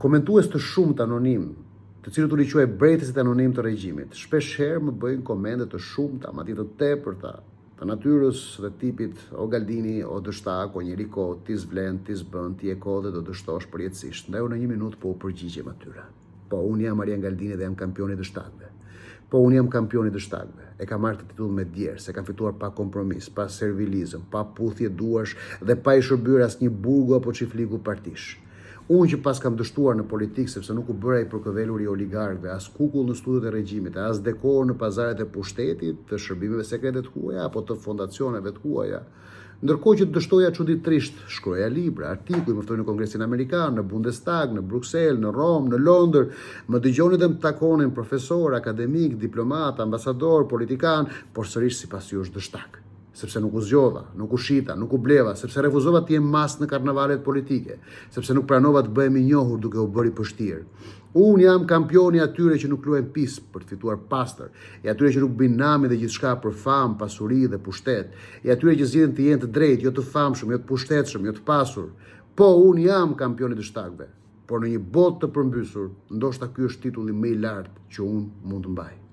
Komentues të shumët anonim, të cilët u quaj brejtësit anonim të regjimit, shpesh herë më bëjnë komente të shumta, madje të tepërta, të natyrës dhe tipit o Galdini, o dështak, o njeri kohë, ti s'vlen, ti s'bën, ti e kohë dhe do dështosh përjetësisht. Ndaj unë në 1 minutë po u përgjigjem atyre. Po, unë jam Marian Galdini dhe jam kampioni dështakve. Po, unë jam kampioni dështakve. E kam marrë të titull me djerë, se kam fituar pa kompromis, pa servilizëm, pa puthje duash dhe pa i shërbyer asnjë burgu apo çifliku partish. Unë që pas kam dështuar në politikë sepse nuk u bëra i përkëvelur i oligarkëve, as kukull në studiot e regjimit, as dekor në pazaret e pushtetit, të shërbimeve sekrete të huaja apo të fondacioneve të huaja. Ndërkohë që të dështoja çuditërisht, shkroja libra, artikuj, më ftoj në Kongresin Amerikan, në Bundestag, në Bruxelles, në Rom, në Londër, më dëgjoni dhe më takonin profesor, akademik, diplomat, ambasador, politikan, por sërish sipas jush dështak. Sepse nuk u zgjodha, nuk u shita, nuk u bleva, sepse refuzova të jem mas në karnavalet politike, sepse nuk pranova të bëhem i njohur duke u bërë i pështirë. Unë jam kampioni atyre që nuk luajnë pis për të fituar pastër, e atyre që nuk bin nami dhe gjithçka për famë, pasuri dhe pushtet, e atyre që zgjidhen të jenë të drejtë, jo të famshëm, jo të pushtetshëm, jo të pasur. Po, unë jam kampioni të shtakëve, por në një botë të përmbysur, ndoshta ky është titulli më i lartë që unë mund të mbaj.